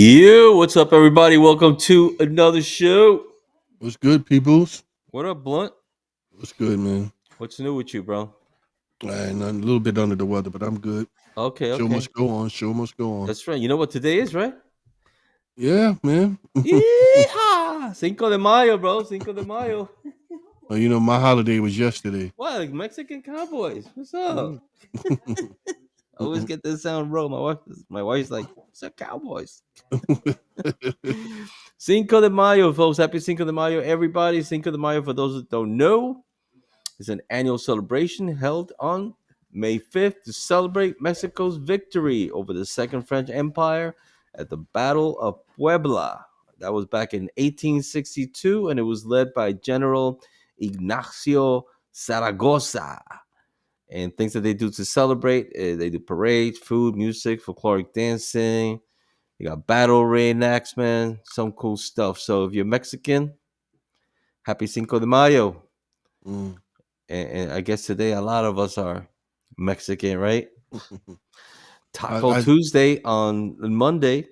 Yo, what's up, everybody? Welcome to another show. What's good, peoples? What up, Blunt? What's good, man? What's new with you, bro? I'm a little bit under the weather, but I'm good. Okay, Show okay. must go on. Show must go on. That's right. You know what today is, right? Yeah, man. Yeehaw! Cinco de Mayo, bro. Cinco de Mayo. Well, my holiday was yesterday. What? Like Mexican cowboys. What's up? Mm. I always get this sound wrong. My wife's like, what's up, cowboys? Cinco de Mayo, folks. Happy Cinco de Mayo, everybody. Cinco de Mayo, for those that don't know, is an annual celebration held on May 5th to celebrate Mexico's victory over the Second French Empire at the Battle of Puebla. That was back in 1862, and it was led by General Ignacio Zaragoza. And things that they do to celebrate, they do parades, food, music, folkloric dancing. You got battle reenactment, some cool stuff. So if you're Mexican, happy Cinco de Mayo. Mm. And I guess today a lot of us are Mexican, right? I, Taco I Tuesday on Monday.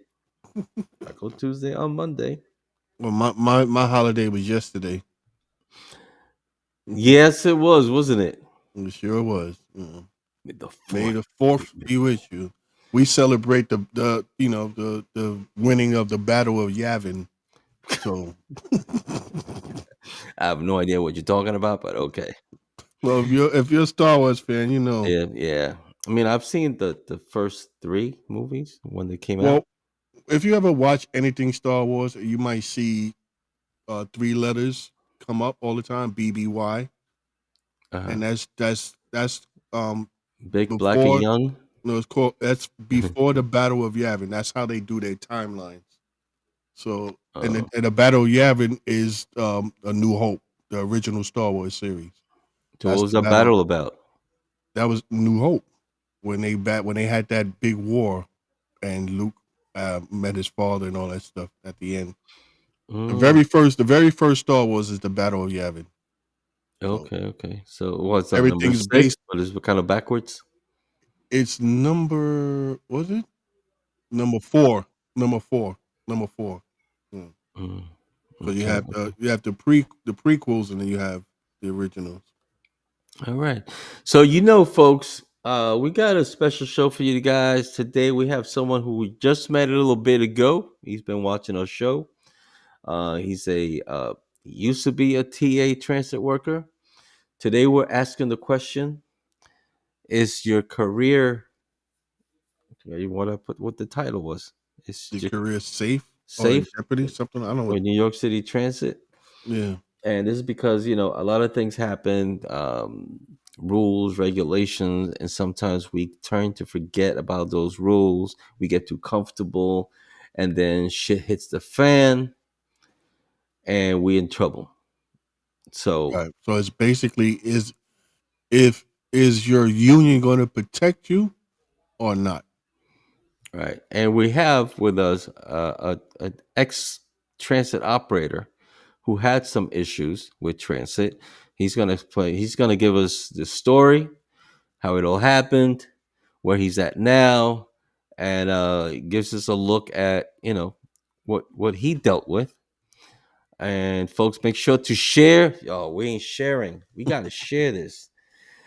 Taco Tuesday on Monday. well, my holiday was yesterday. Yes, it was, wasn't it? It sure was. The May fourth. the fourth be with you. We celebrate the winning of the Battle of Yavin. So, I have no idea what you're talking about, but okay. well, if you're a Star Wars fan, Yeah, yeah. I mean, I've seen the first three movies when they came out. Well, if you ever watch anything Star Wars, you might see three letters come up all the time, BBY, Uh-huh. and that's Big, black, and before young. no, it's called that's before the Battle of Yavin. That's how they do their timelines. So, Oh, and the Battle of Yavin is A New Hope, the original Star Wars series. so what That's was the that battle. battle about? That was New Hope when they had that big war, and Luke met his father and all that stuff at the end. Mm, The very first Star Wars is the Battle of Yavin. So okay, okay. So what's on number everything's six? based. But it's kind of backwards. It's number was it number four? Number four. Number four. Mm. Mm, So okay. you have the prequels and then you have the originals. All right. So folks, we got a special show for you guys today. We have someone who we just met a little bit ago. He's been watching our show. He's a used to be a TA transit worker. Today we're asking the question: is your career? You want to put what the title was? Is The your career safe or in safe jeopardy? Something I don't know for what. New York City Transit? Yeah. And this is because a lot of things happen, rules, regulations, and sometimes we turn to forget about those rules. We get too comfortable, and then shit hits the fan, and we in trouble. So, Right. So it's basically if is your union going to protect you or not? right, and we have with us an ex transit operator who had some issues with transit. He's gonna play. He's gonna give us the story, how it all happened, where he's at now, and gives us a look at what he dealt with. And folks, make sure to share. Oh, we ain't sharing. We gotta share this.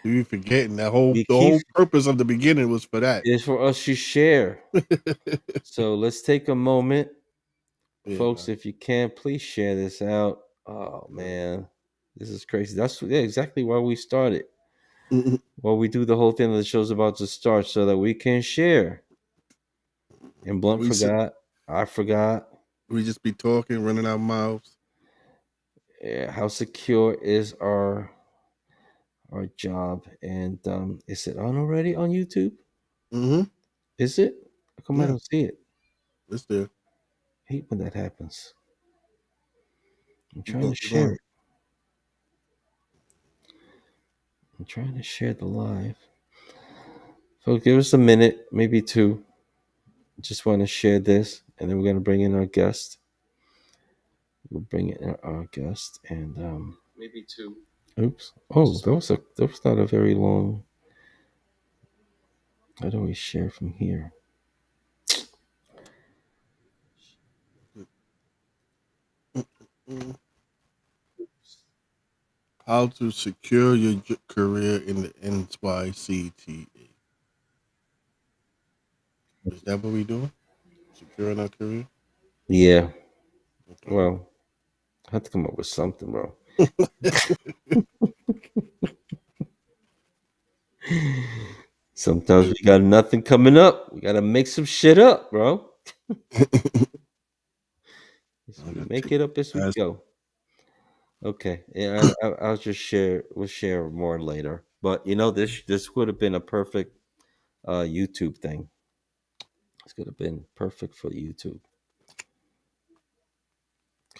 You forgetting We the keep whole purpose of the beginning was for that. It's for us to share. So let's take a moment, Yeah, folks. man. If you can, please share this out. Oh man, this is crazy. That's exactly why we started. Mhm. Well, we do the whole thing that the show's about to start so that we can share. And Blunt we sit, forgot. I forgot. we just be talking, running our mouths. Yeah, how secure is our job? And is it on already on YouTube? Mm-hmm. Is it? How come I Yeah, don't see it? it's there. Hate when that happens. I'm You trying to go share on. it. I'm trying to share the live. So give us a minute, maybe two. Just want to share this, and then we're gonna bring in our guest. We'll bring in our guest, and maybe two. Oops. Oh, that was not a very long. How do we share from here? Mm. How to secure your career in the NYCTA. Is that what we doing? Securing our career? Yeah. Okay. Well, I have to come up with something, bro. Sometimes we got nothing coming up. We gotta make some shit up, bro. As I we gotta make take it up as we that's go. Okay, yeah, I'll just share. We'll share more later. But this would have been a perfect YouTube thing. This could have been perfect for YouTube.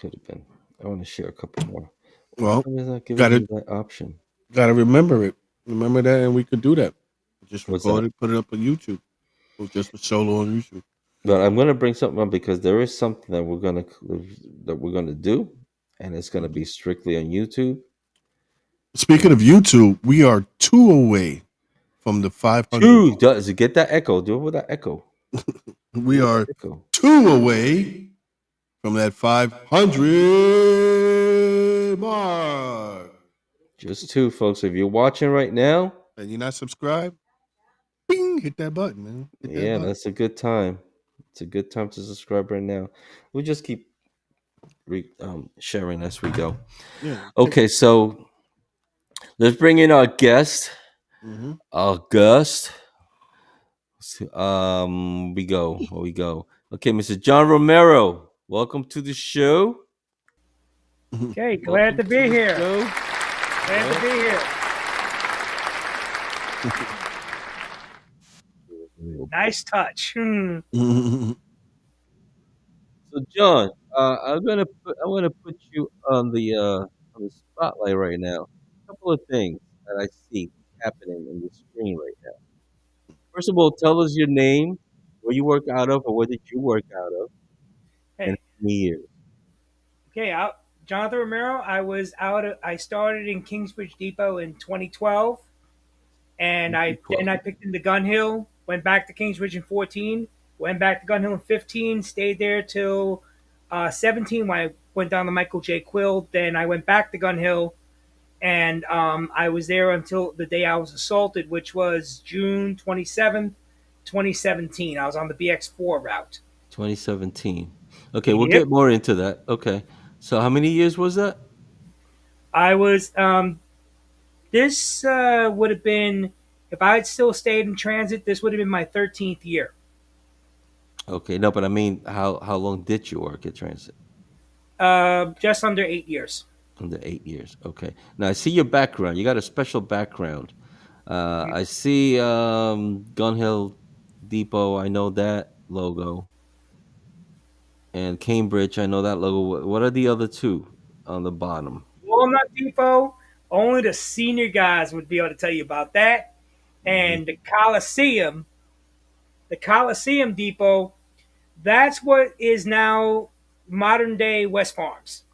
Could have been. I want to share a couple more. How well, come it's not giving gotta me that option? gotta remember it. Remember that, and we could do that. Just What's record that? it, put it up on YouTube, or just a solo on YouTube. But I'm gonna bring something up because there is something that we're gonna do, and it's gonna Mhm. be strictly on YouTube. Speaking of YouTube, we are two away from the 500 Two, mark. does it get that echo? Do it with that echo. Do We it with that are echo. two away from that 500 mark. Just two, folks. If you're watching right now, And you're not subscribed, bing, hit that button, man. Hit that yeah, button. that's a good time. It's a good time to subscribe right now. We just keep sharing as we go. Yeah, take. Okay, so let's bring in our guest. Mm-hmm. Our guest. We go. Here we go. Okay, Mr. Jon Romero. Welcome to the show. Okay, glad Welcome to to be the here. show. Glad to Yeah. be here. Nice touch. So, John, I want to put you on the spotlight right now. A couple of things that I see happening in the screen right now. First of all, tell us your name, where you work out of, or where did you work out of, and Hey, how many years. okay, Jonathan Romero. I started in Kingsbridge Depot in 2012, and I 12. picked into Gun Hill. Went back to Kingsbridge in 14. Went back to Gun Hill in 15. Stayed there till 17 when I went down to Michael J. Quill. Then I went back to Gun Hill, and I was there until the day I was assaulted, which was June 27th, 2017. I was on the BX4 route. 2017. Okay, we'll Yep. get more into that. Okay, so how many years was that? I was this would have been if I had still stayed in transit, this would have been my 13th year. Okay, no, but I mean, how long did you work at Transit? Just under 8 years. Under 8 years. Okay. Now I see your background. You got a special background. I see Gun Hill Depot. I know that logo, and Cambridge. I know that logo. What are the other two on the bottom? Walnut Depot, only the senior guys would be able to tell you about that. Mm-hmm. And the Coliseum Depot, that's what is now modern day West Farms.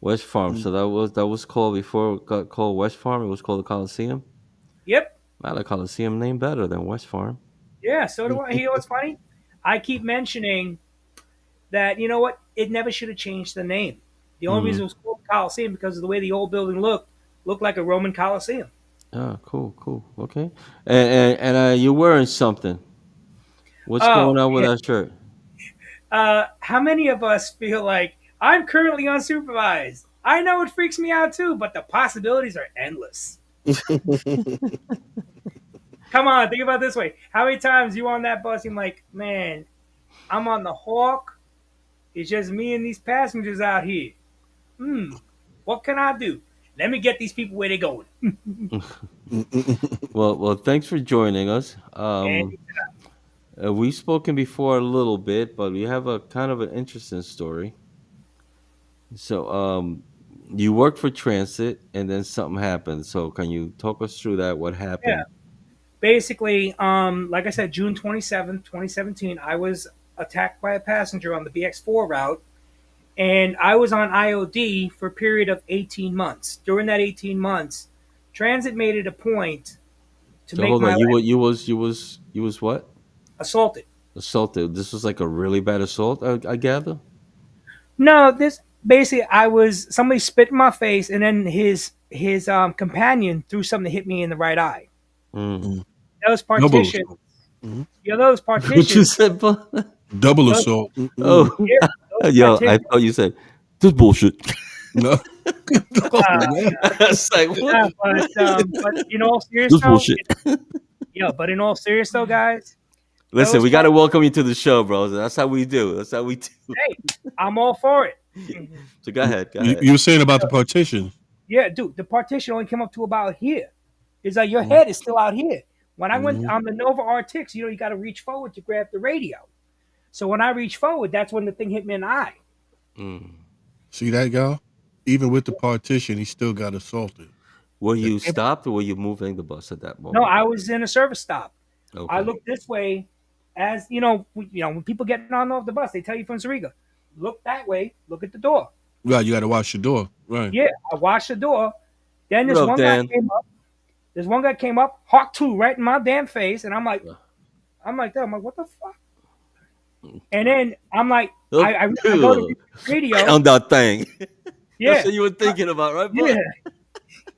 West Farm. So that was called before it got called West Farm. It was called the Coliseum. Yep. Not a Coliseum name better than West Farm. Yeah. So do I. You know what's funny? I keep mentioning that, you know what? It never should have changed the name. The only reason Mm-hmm. it was called Coliseum because of the way the old building looked like a Roman Coliseum. Ah, cool, cool. Okay. And you're wearing something. What's Oh, going on with yeah. that shirt? How many of us feel like I'm currently unsupervised? I know it freaks me out too, but the possibilities are endless. Come on, think about it this way. How many times you on that bus, you're like, man, I'm on the Hawk. It's just me and these passengers out here. Hmm, what can I do? Let me get these people where they're going. Well, thanks for joining us. And We've spoken before a little bit, but we have a kind of an interesting story. So, you worked for Transit, and then something happened. So, can you talk us through that? What yeah, happened? basically, like I said, June 27th, 2017, I was attacked by a passenger on the BX4 route, and I was on IOD for a period of 18 months. During that 18 months, Transit made it a point to So, make hold my on. life You was what? assaulted. Assaulted. This was like a really bad assault. I gather. No, this. basically somebody spit in my face, and then his companion threw something to hit me in the right eye. Mm. Mm. Those Double partitions, assault. Mhm. those What you partitions, said, bud? Double those, assault. Oh, those yo, I partitions. thought you said this bullshit. No. Oh, man. It's like what? Yeah, but in all serious This though, bullshit. but in all serious though, guys, Listen, those we got to part. welcome you to the show, bro. That's how we do. That's how we do. Hey, I'm all for it. So go ahead, go You, ahead. you were saying about the partition. Yeah, dude, the partition only came up to about here. It's like your Mhm. head is still out here. When I went Mhm. on the Nova RTX, you got to reach forward to grab the radio. So when I reach forward, that's when the thing hit me in the eye. Mm. See that, y'all? Even with the partition, he still got assaulted. Were That you can't- stopped or were you moving the bus at that No, moment? I was in a service stop. I Okay. looked this way, as when people getting on off the bus, they tell you from Zariga, look that way, look at the door. Right, you got to watch the door. Right. Yeah, I watched the door. Then What this up, one guy Dan? came up. This one guy came up, hawk two right in my damn face, and I'm like, that. I'm like, what the fuck? And then I'm like, I go to read the radio. Found that thing. That's Yeah, what you were thinking about, right, yeah, bud?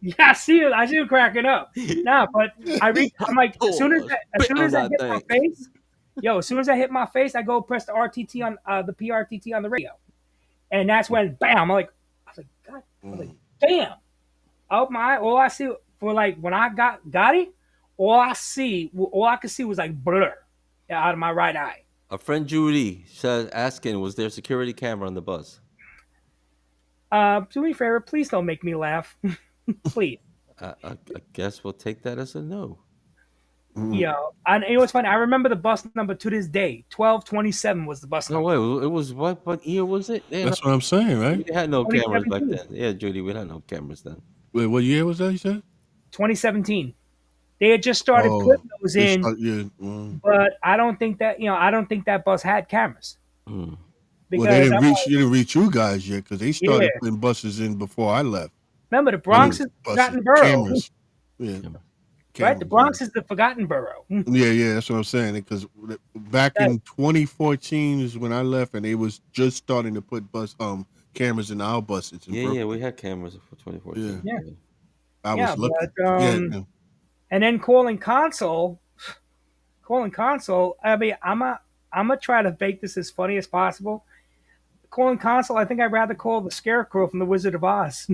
yeah. I see you cracking up. Nah, but I'm like, Oh, as spit soon on as I that hit thing. my face, as soon as I hit my face, I go press the RTT on the PRTT on the radio, and that's when bam. I was like, God, I was like, Mm. damn. Out my eye, all I see for like when I got it, all I could see was like blur out of my right eye. Our friend Judy says, asking, was there security camera on the bus? Do me a favor, please don't make me laugh, please. I guess we'll take that as a no. Mm. And it was funny. I remember the bus number to this day. 1227 was the bus No number. way. It was what year was it? That's what I'm saying, We right? had no cameras back 2017. then. Yeah, Judy, we had no cameras then. Wait, what year was that? You said? 2017. They had just started Oh, putting those they in, start. Yeah. Mm. but I don't think that bus had cameras Hmm. Well, they because didn't reach. They didn't reach you guys yet because they yeah. started putting buses in before I left. Remember, the I Bronx mean, is the buses, forgotten borough, cameras. Yeah, right? The cameras. Bronx is the forgotten borough. Yeah, yeah, that's what I'm saying. Because back That- in 2014 is when I left, and they was just starting to put bus cameras in our buses in Yeah, Brooklyn. we had cameras for 2014. yeah, Yeah. I yeah, was looking. but Yeah, and then calling console. I mean, I'm gonna try to make this as funny as possible. Calling console, I think I'd rather call the Scarecrow from the Wizard of Oz.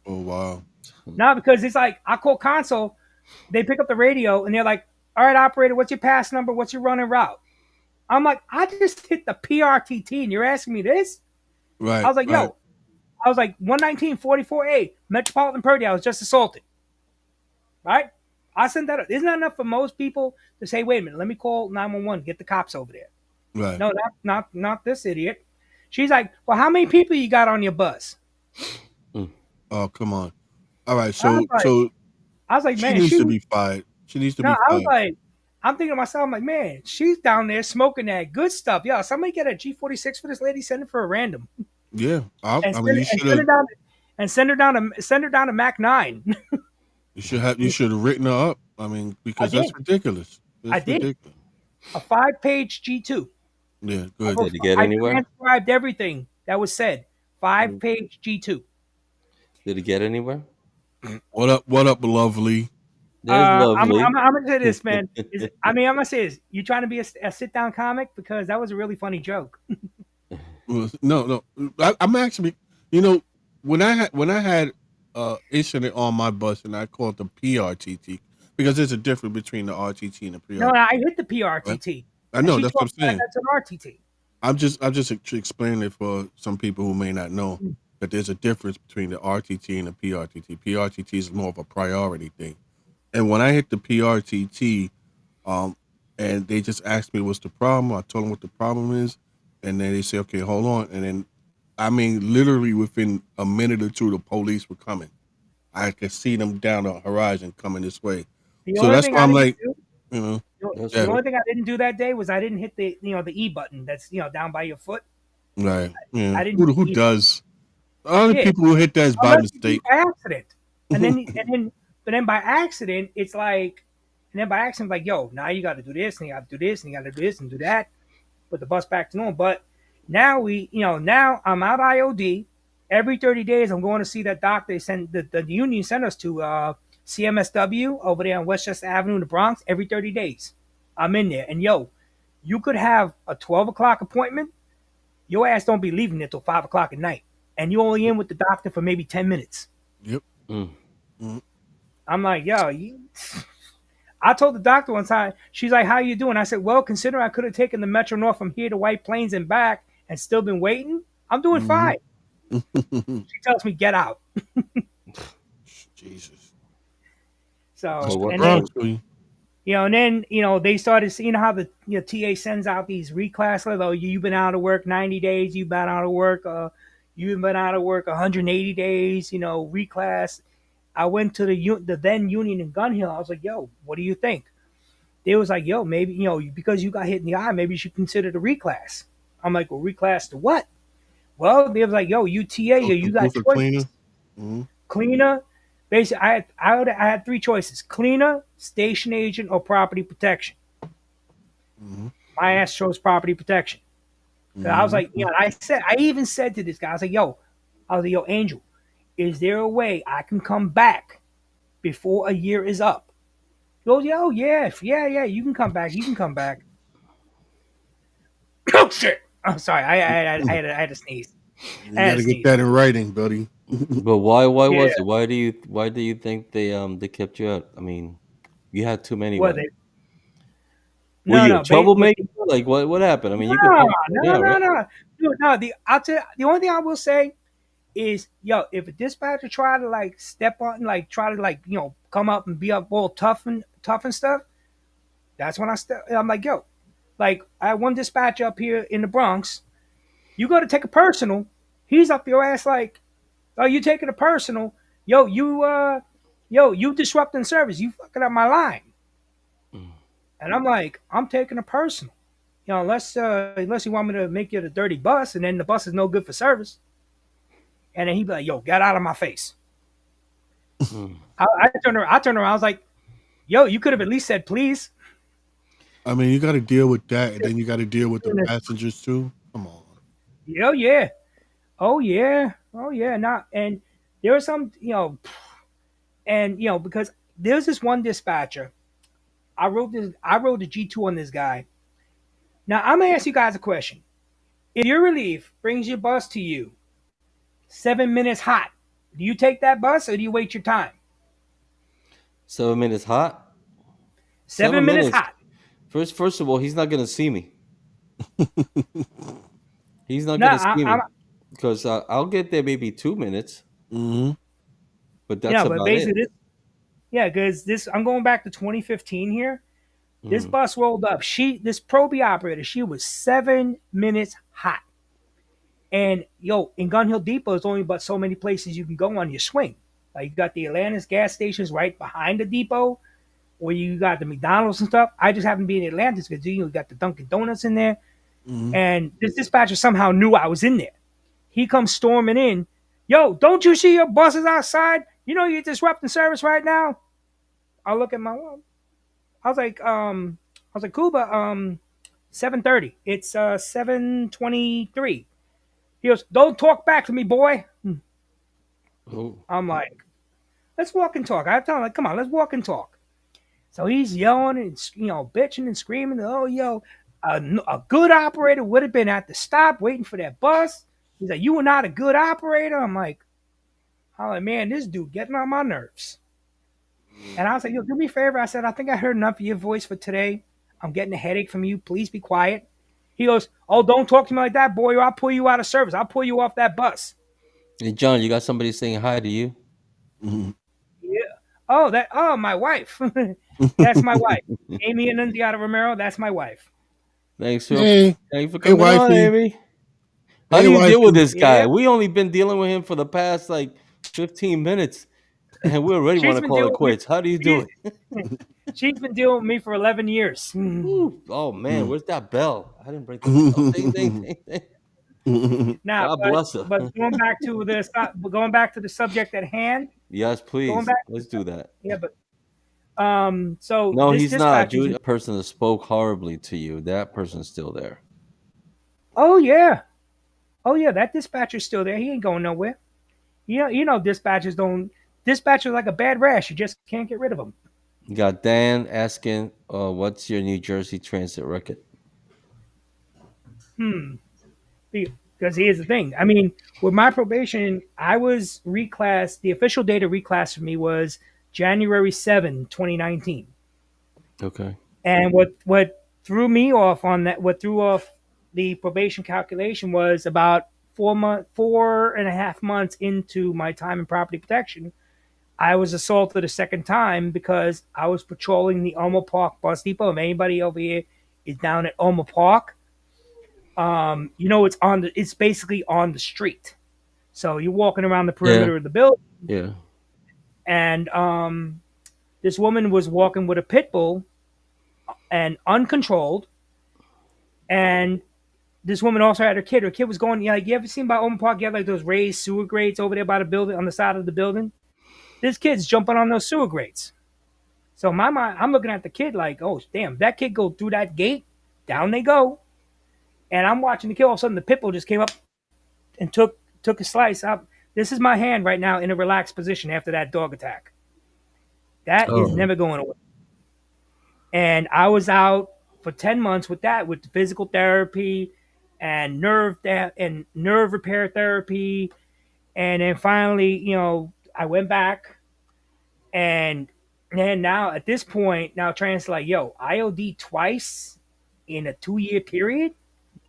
oh wow. No, because it's like I call console, they pick up the radio and they're like, "All right, operator, what's your pass number? What's your running route?" I'm like, "I just hit the PRTT and you're asking me this?" I Right, was like, right, "Yo," I was like, 11944A, Metropolitan Purdy. I was just assaulted. Right? I sent that. Isn't that enough for most people to say, "Wait a minute, let me call 911, get the cops over there"? right. No, not this idiot. She's like, "Well, how many people you got on your bus?" Mm. Oh, come on. All right, I was so like, so she man, needs to shoot. be fired. She needs to No, be I was fired. like, I'm thinking to myself, I'm like, man, she's down there smoking that good stuff. Yeah, somebody get a G46 for this lady, send it for a random, Yeah, and I mean, you should send her have. down, send her down to Mac 9. You should have written her up. I mean, I because that's did, ridiculous. I That's did ridiculous. a 5-page G2. Yeah, good. Did he get I anywhere? transcribed everything that was said. 5-page G2. Did he get anywhere? What up, lovely? There's lovely. I'm gonna say this, man. I'm gonna say this. You trying to be a sit down comic because that was a really funny joke. No, no. I'm actually, you know, when I had incident on my bus and I called the PRTT because there's a difference between the RTT and the No, PRTT. I hit the PRTT. I And know she that's told what I'm me saying. that's an RTT. I'm just explaining it for some people who may not know that there's a difference between the RTT and the PRTT. PRTT is more of a priority thing. And when I hit the PRTT, um, and they just asked me what's the problem, I told them what the problem is, and then they say, okay, hold on. And then, I mean, literally within a minute or two, the police were coming. I could see them down the horizon coming this way. The So only that's thing why I I'm didn't like, do, you know, That's the yeah, only thing I didn't do that day was I didn't hit the the E button that's down by your foot. right, yeah. I didn't hit Who the E button. does? The only Yeah, people who hit that is by unless you do mistake. by accident, and then by accident it's like, and then by accident like, yo, now you got to do this and you got to do this and you got to do this and do that, put the bus back to normal. But now now I'm out IOD. Every 30 days, I'm going to see that doctor. They send the union sent us to CMSW over there on Westchester Avenue in the Bronx. Every 30 days, I'm in there. And yo, you could have a 12 o'clock appointment. Your ass don't be leaving until 5 o'clock at night, and you only in with the doctor for maybe 10 minutes. Yep. Mm. Mm. I'm like, yo, I told the doctor one time. She's like, "How you doing?" I said, "Well, considering I could have taken the Metro North from here to White Plains and back, and still been waiting, I'm doing Mhm. fine." She tells me, "Get out." Jesus. So So, That's the what? and then Bronx for you. and then they started seeing how the TA sends out these reclass letters. Oh, you've been out of work 90 days. You've been out of work. You've been out of work 180 days. Reclass. I went to the then union in Gun Hill. I was like, "Yo, what do you think?" They was like, "Yo, maybe because you got hit in the eye, maybe you should consider the reclass." I'm like, "Well, reclass to what?" Well, they was like, "Yo, UTA, you Social got proof of cleaner. choices. Mm-hmm. Cleaner." Basically, I had three choices: cleaner, station agent, or property protection. Mm-hmm. My ass chose property protection. 'Cause I was like, Mm-hmm. I even said to this guy, I was like, "Yo, Angel, is there a way I can come back before a year is up?" He goes, "Yo, yeah, yeah, yeah, you can come back. You can come back." Oh shit! I'm sorry. I had to sneeze. I You had got to to get sneeze. that in writing, buddy. But why? Why Yeah. was it? Why do you think they kept you out? I mean, you had too many. What What? they? Were No, you a no. What troublemaker? they? Like what? What happened? I mean, you could No, talk right no, now, no, right? no. Dude, no. The only thing I will say is, yo, if a dispatcher try to like step on, like try to like come up and be up all tough and stuff, that's when I'm like, yo, like I had one dispatcher up here in the Bronx. You go to take a personal, he's up your ass like, "Oh, you taking a personal? Yo, you disrupting service. You fucking up my line." Mm. And I'm like, "I'm taking a personal. Unless you want me to make you the dirty bus, and then the bus is no good for service." And then he'd be like, "Yo, get out of my face." Mm. I turned around. I was like, "Yo, you could have at least said please." I mean, you got to deal with that, and then you got to deal with the passengers too. Come on. Oh yeah, oh yeah, oh yeah. Not and there was some, and because there's this one dispatcher. I wrote the G2 on this guy. Now I'm gonna ask you guys a question. If your relief brings your bus to you 7 minutes hot, do you take that bus or do you wait your time? 7 minutes hot. Seven Seven minutes minutes. hot. First of all, he's not gonna see me. He's not No, gonna see me because I'll get there maybe 2 minutes, Mm-hmm. but that's but about it. basically because this I'm going back to 2015 here. This Mm. bus rolled up. This Proby operator, she was 7 minutes hot. And in Gun Hill Depot, there's only but so many places you can go on your swing. Like you got the Atlantis gas stations right behind the depot, where you got the McDonald's and stuff. I just happened to be in Atlantis because you got the Dunkin' Donuts in there. Mm-hmm. And this dispatcher somehow knew I was in there. He comes storming in. "Yo, don't you see your buses outside? You know you're disrupting service right now." I look at my watch. I was like, "Cool, but 7:30. It's 7:23." He goes, "Don't talk back to me, boy." Oh. I'm like, "Let's walk and talk." I tell him, like, "Come on, let's walk and talk." So he's yelling and bitching and screaming. "Oh, yo, a good operator would have been at the stop waiting for that bus." He's like, "You were not a good operator." I'm like, "Man, this dude getting on my nerves." And I was like, "Yo, do me a favor." I said, "I think I heard enough of your voice for today. I'm getting a headache from you. Please be quiet." He goes, "Oh, don't talk to me like that, boy, or I'll pull you out of service. I'll pull you off that bus." Hey, John, you got somebody saying hi to you? Mm-hmm. Yeah. Oh, my wife. That's my wife. Amy Annunziata Romero, that's my wife. Thanks for Hey, thanks for hey, coming on, wifey. Amy. How Hey, do you deal with wifey. this Yeah. guy? We only been dealing with him for the past like 15 minutes, and we already want She's to been call dealing it with me. quits. How do you do She, it? she's been dealing with me for 11 years. Woo. Oh man, where's that bell? I didn't break the bell. Ding, ding, Mm-hmm. ding, ding. Now, God bless her. but going back to the subject at hand, Yes, going please. back to the Let's do that. yeah, but so No, this he's not, dispatch is dude. A person that spoke horribly to you, that person's still there. oh yeah. Oh yeah, that dispatcher's still there. He ain't going nowhere. Dispatchers don't. Dispatchers like a bad rash. You just can't get rid of them. You got Dan asking, what's your New Jersey transit record? Because here's the thing. I mean, with my probation, I was reclassed. The official date of reclass for me was January 7, 2019. Okay. And what threw me off on that, what threw off the probation calculation was about 4.5 months into my time in property protection, I was assaulted a second time because I was patrolling the Elmer Park bus depot. If anybody over here is down at Elmer Park, it's basically on the street. So you're walking around the Yeah. perimeter of the building, Yeah. and this woman was walking with a pit bull and uncontrolled, and this woman also had her kid. Her kid was going, yeah, like you ever seen by Owen Park? You have like those raised sewer grates over there by the building on the side of the building. This kid's jumping on those sewer grates. So in my mind, I'm looking at the kid like, oh damn, that kid go through that gate, down they go, and I'm watching the kid. All of a sudden, the pit bull just came up and took a slice up. This is my hand right now in a relaxed position after that dog attack. That is Oh, never going away. And I was out for 10 months with that, with the physical therapy and nerve repair therapy, and then finally, I went back, and then now at this point, now trans like, yo, IOD twice in a 2 year period.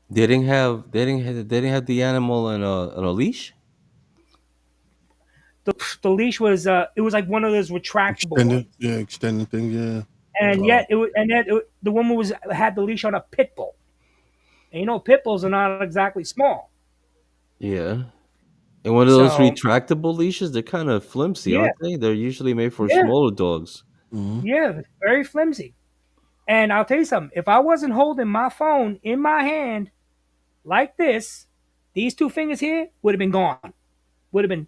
they didn't have the animal on a leash. The leash was it was like one of those retractable Extended, ones, yeah, extended thing, yeah. and Wow. yet the woman was had the leash on a pit bull, and pit bulls are not exactly small. Yeah. And one of those So retractable leashes, they're kind of flimsy, yeah, aren't they? They're usually made for yeah, smaller dogs. Hmm. yeah, very flimsy. And I'll tell you something: if I wasn't holding my phone in my hand like this, these two fingers here would have been gone. Would have been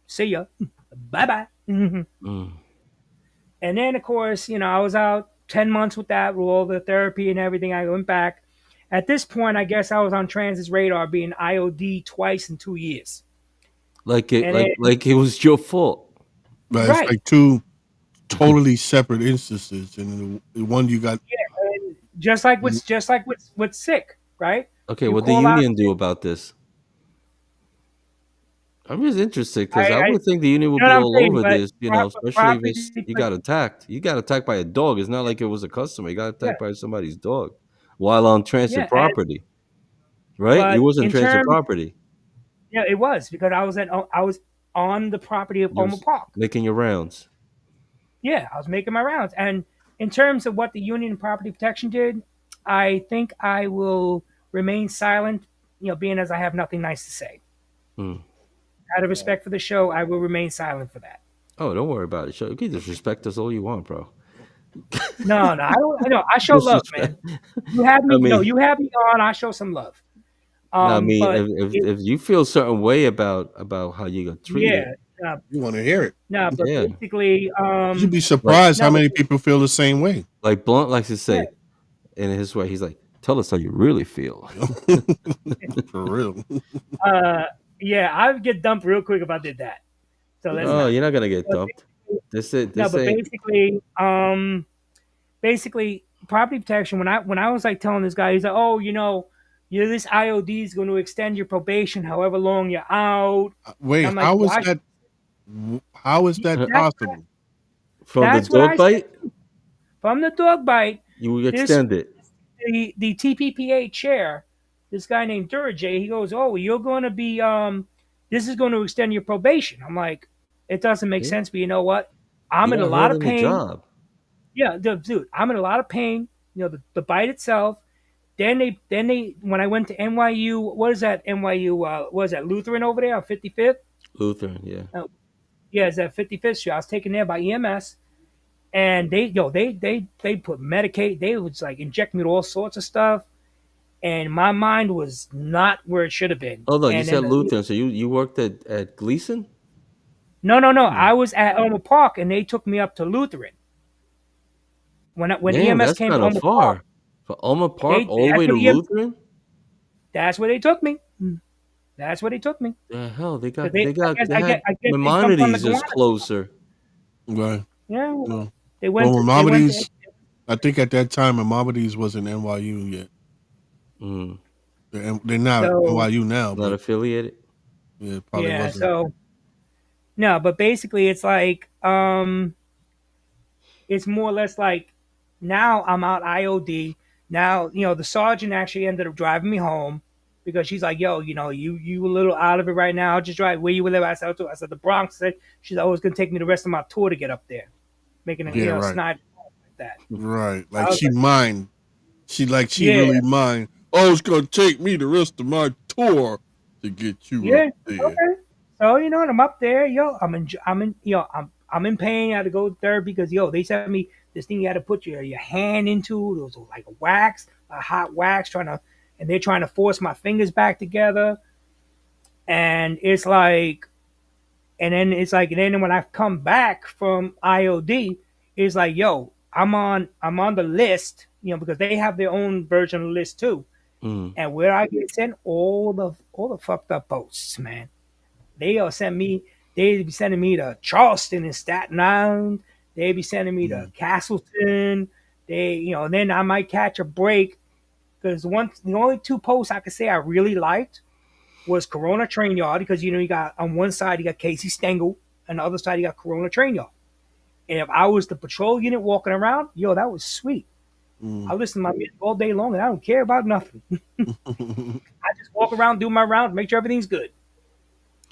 see ya, bye bye. And Mm. then of course, I was out 10 months with that, with all the therapy and everything. I went back. At this point, I guess I was on Transit's radar, being IOD twice in 2 years. Like it, And like then like it was your fault. But it's right, like two totally separate instances, and the one you got. and just like with sick, right? Okay, You what the call out union do sick. about this? I'm just interested because I I would think the union would know what be I'm all saying, over but this, especially if property, it's you got attacked. You got attacked by a dog. It's not like it was a customer. You got yeah, attacked by somebody's dog while on transit yeah. And property, right? It but wasn't in transit terms, property. yeah, it was because I was on the property of You're Omer Park. making your rounds. Yeah, I was making my rounds. And in terms of what the union property protection did, I think I will remain silent. Being as I have nothing nice to say. Hmm. Out of respect for the show, I will remain silent for that. Oh, don't worry about it. You can disrespect us all you want, bro. No, no, I don't. I know. I show love, Disrespect. man. You have I me. No, mean, you have me on. I show some love. no, I mean, But if you feel a certain way about how you got treated, yeah, uh, You want to hear it? no, but yeah, basically, You'd be like surprised how no, but many people feel the same way. Blunt likes to yeah, say in his way, he's like, "Tell us how you really feel." For real. uh, yeah, I would get dumped real quick if I did that. So let's Oh, not. you're not gonna get But dumped. This it. no, This but ain't. basically property protection. When I was like telling this guy, he's like, oh, this IOD is going to extend your probation, however long you're out. Wait, I'm like, why? how is that That's possible? From the that's what dog I said bite, from the dog bite. you This extend it. the TPPA chair, this guy named Durajay, he goes, oh, you're going to be this is going to extend your probation. I'm like, it doesn't make See? sense, but you know what? I'm You in a got lot hurt of on the pain. job. Yeah, dude, I'm in a lot of pain. The bite itself. Then they when I went to NYU, what is that NYU? What is that Lutheran over there on 55th? Lutheran, yeah. Yeah, it's at 55th Street. I was taken there by EMS, and they put Medicaid. They was like inject me with all sorts of stuff, and my mind was not where it should have been. Hold on, you And then said Lutheran, so you worked at Gleason? no, Hmm. I was at Elmer Park, and they took me up to Lutheran when Damn, EMS that's came to kind of Elmer Park. far. From Elmer Park They all the that's way to where EM, Lutheran? that's where they took me. That's where they took me. The hell they 'Cause got they got they had I guess they jumped on the Maimonides is Gowanus. closer. Right. Yeah, No. they Well, went to Maimonides, I think at that time, Maimonides wasn't NYU yet. Mm, They're not so NYU now, not but affiliated. yeah, it probably yeah, wasn't. so no, but basically it's like it's more or less like now I'm out IOD. Now, the sergeant actually ended up driving me home because she's like, yo, you a little out of it right now. I'll just drive where you live. I said the Bronx. She's always gonna take me the rest of my tour to get up there, making it, Yeah, right. snide like that. Right. I Like was she like, mind. She yeah, really mind. Oh, it's gonna take me the rest of my tour to get you up yeah, there. okay. So and I'm up there, I'm in pain. I had to go to therapy because they sent me this thing you had to put your hand into. It was like a wax, a hot wax, and they're trying to force my fingers back together. And it's like, and then when I come back from IOD, it's like, yo, I'm on the list, because they have their own version of the list too. Mm. And where I get sent all the fucked up posts, man. They be sending me to Charleston and Staten Island. They be sending me to Mm. Castleton. Then I might catch a break because the only two posts I could say I really liked was Corona Train Yard because you got on one side you got Casey Stengel and the other side you got Corona Train Yard. And if I was the patrol unit walking around, that was sweet. I Mm. listen to my music all day long and I don't care about nothing. I just walk around, do my rounds, make sure everything's good.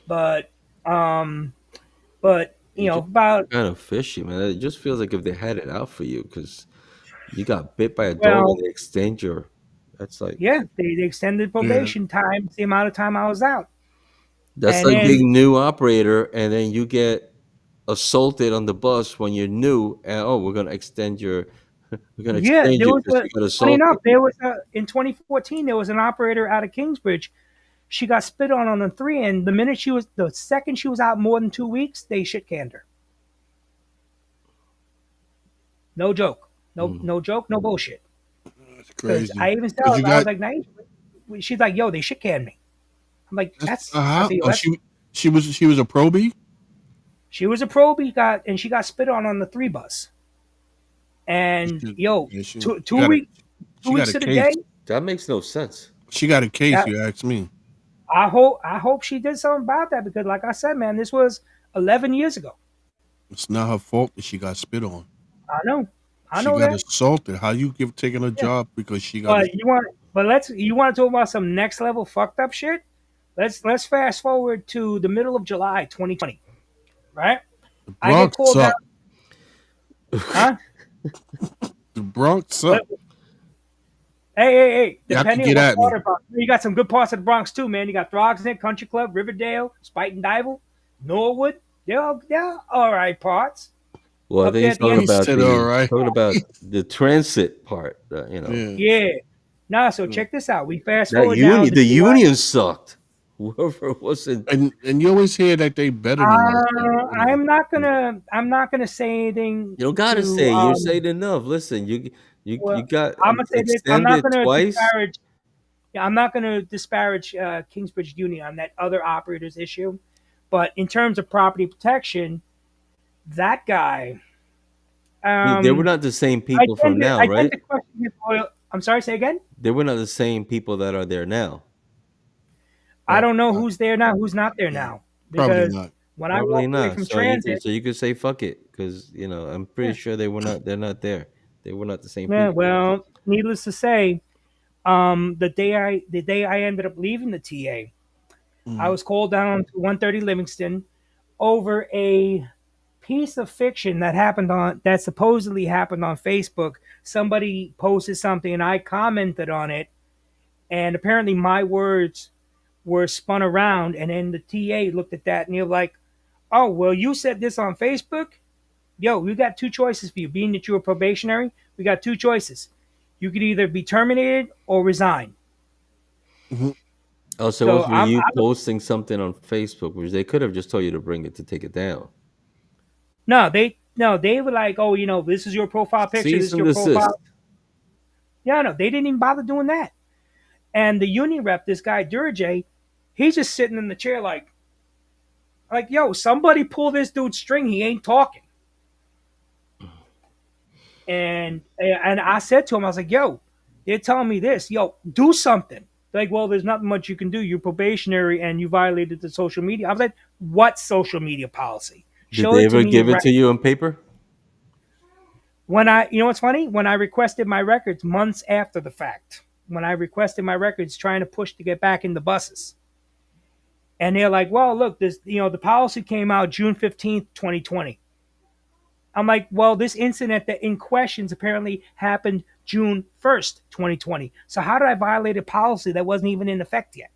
But um, but You just about kind of fishy, man. It just feels like if they had it out for you because you got bit by a dog and well, they extend your. That's like yeah, they extended Yeah. probation time, the amount of time I was out, that's and like then being new operator and then you get assaulted on the bus when you're new and oh we're gonna extend your we're gonna yeah, extend there you was because you got funny enough, assaulted. there was in 2014 there was an operator out of Kingsbridge. She got spit on the three, and the second she was out more than 2 weeks, they shit canned her. No joke, Mm. no joke, no bullshit. That's Because crazy. I even Cause tell you her, I was got like, "Nice." She's like, "Yo, they shit canned me." I'm like, that's "That's." I how said, "Yo, oh that's." she was a probie? She was a probe. She got spit on the 3 bus. And yo, Yeah, she two she two got a weeks two she got weeks a to the case. day. That makes no sense. She got a case, That you ask me. I hope she did something about that because, like I said, man, this was 11 years ago. It's not her fault that she got spit on. I know, I She know got that. assaulted. How you give taking a Yeah, job because she got but you want to talk about some next level fucked up shit? Let's fast forward to the middle of July 2020, right? the I get Bronx called down, suck. huh? The Bronx What? suck. Hey! Y'all can Depending on get what at part me. of you got some good parts of the Bronx too, man. You got Throgsnet, Country Club, Riverdale, Spite and Dival, Norwood. They're all right parts Well, I up think there he's at the end. He said all right. talking about the transit part. Yeah. Yeah. Nah, so Yeah. check this out. We fast That forward now. union, the union sucked. Whoever wasn't. And you always hear that they better than us. I'm not gonna say anything You don't gotta to say. You're saying enough. Listen, you well, got I'm gonna say this. I'm not extended gonna twice. disparage. Yeah, I'm not gonna disparage Kingsbridge Union on that other operators issue, but in terms of property protection, that guy. They were Um, not the same people from now, I tend right? to question his loyal. I'm sorry. Say again. They were not the same people that are there now. I Probably don't know not. who's there now, who's not there Yeah. now, Probably because not. when I Probably walked away not. from transit, So you could say fuck it because I'm pretty yeah, sure they were not. They're not there. They were not the same yeah. people. Well, needless to say, the day I ended up leaving the TA, I Mm. was called down to 130 Livingston over a piece of fiction that supposedly happened on Facebook. Somebody posted something and I commented on it, and apparently my words were spun around, and then the TA looked at that and they're like, "Oh, well, you said this on Facebook. Yo, we got two choices for you. Being that you were probationary, we got two choices. You could either be terminated or resign." Mhm. Oh, so it So was for I'm, you I'm posting something on Facebook, which they could have just told you to bring it to take it down. no, they were like, "Oh, this is your profile picture. This Cease is and your desist. profile." Yeah, no, they didn't even bother doing that. And the union rep, this guy Durjay, He's just sitting in the chair like, yo, somebody pull this dude's string. He ain't talking. And I said to him, I was like, yo, they're telling me this. Yo, do something. They're like, well, there's not much you can do. You're probationary and you violated the social media. I was like, what social media policy? Did Show they it to ever me. give it to you on paper? You know what's funny? When I requested my records months after the fact, when I requested my records trying to push to get back in the buses, and they're like, well, look, the policy came out June 15th, 2020. I'm like, well, this incident that in questions apparently happened June 1st, 2020. So how did I violate a policy that wasn't even in effect yet?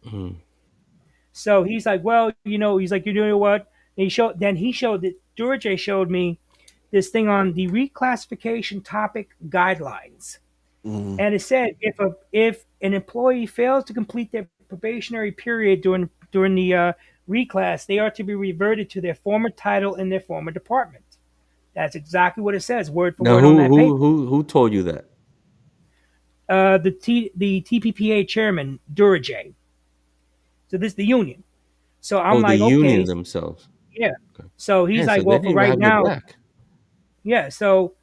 Mm. So he's like, well, he's like, you know what? And he showed that Durje showed me this thing on the reclassification topic guidelines. Mm. And it said if an employee fails to complete their probationary period during the reclass, they are to be reverted to their former title in their former department. That's exactly what it says, word for Now, word on who that who paper. who who told you that? The TPPA chairman Durajay. So this is the union. So I'm Oh, the like, okay, union themselves. yeah. Okay. So he's Man, so like, they well, didn't for even right have your now, back. yeah. So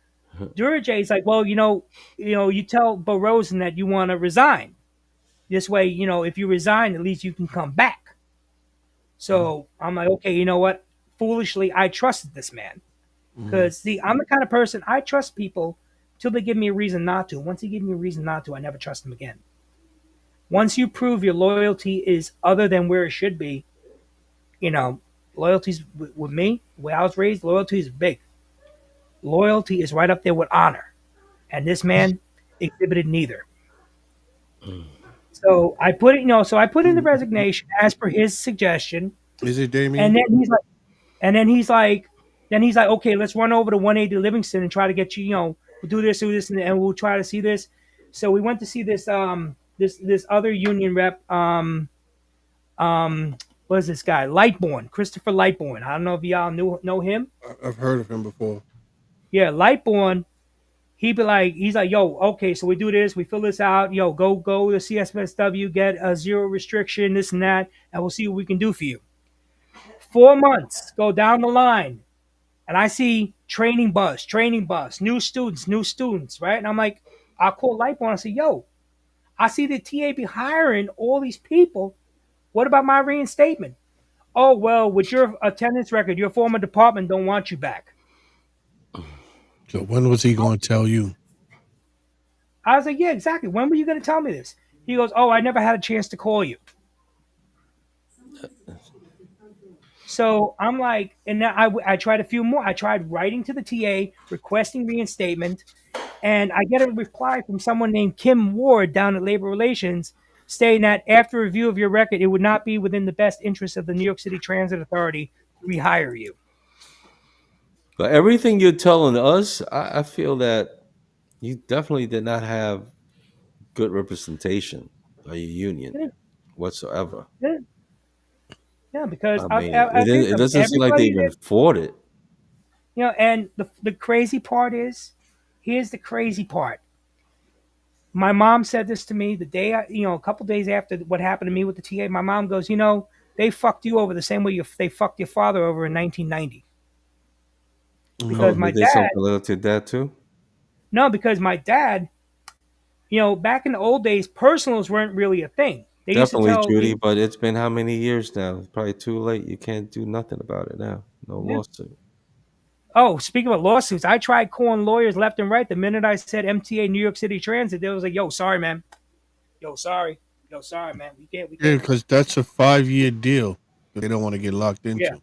Durajay's like, well, you tell Bo Rosen that you want to resign. This way, if you resign, at least you can come back. So I'm like, okay, you know what? Foolishly, I trusted this man Mm. because see, I'm the kind of person I trust people till they give me a reason not to. Once they give me a reason not to, I never trust them again. Once you prove your loyalty is other than where it should be, you know, loyalty's with me, the way I was raised, loyalty is big. Loyalty is right up there with honor, and this man exhibited neither. So I put it, so I put in the resignation as per his suggestion, Is it and Damien? then he's like. And then he's like, okay, let's run over to 180 Livingston and try to get you, we'll do this, and we'll try to see this. So we went to see this other union rep, what is this guy? Lightborn, Christopher Lightborn. I don't know if y'all know him. I've heard of him before. Yeah, Lightborn. He's like, yo, okay, so we do this, we fill this out, go to CSSW, get a zero restriction, this and that, and we'll see what we can do for you. 4 months go down the line, and I see training bus, new students, right? And I'm like, I'll call Lightborn and say, yo, I see the TA be hiring all these people. What about my reinstatement? Oh, well, with your attendance record, your former department don't want you back. So when was he going to tell you? I was like, yeah, exactly. When were you going to tell me this? He goes, oh, I never had a chance to call you. So I'm like, and now I tried a few more. I tried writing to the TA, requesting reinstatement, and I get a reply from someone named Kim Ward down at Labor Relations stating that after review of your record, it would not be within the best interest of the New York City Transit Authority to rehire you. But everything you're telling us, I feel that you definitely did not have good representation by your union Yeah, whatsoever. yeah, yeah, because I I, mean, I, I think it doesn't seem like they everybody even that, fought it. and the crazy part is, here's the crazy part. My mom said this to me the day, a couple days after what happened to me with the TA. My mom goes, they fucked you over the same way they fucked your father over in 1990. Oh, Because Mm. my did they dad, something related to that too? no, because my dad, back in the old days, personals weren't really a thing. They used to Definitely, tell, Judy. But it's been how many years now? It's probably too late. You can't do nothing about it now. No yeah. lawsuit. Oh, speaking of lawsuits, I tried calling lawyers left and right. The minute I said MTA New York City Transit, they was like, yo, sorry, man. Yo, sorry. Yo, sorry, man. We Yeah, can't. because that's a 5-year deal that they don't want to get locked Yeah. into.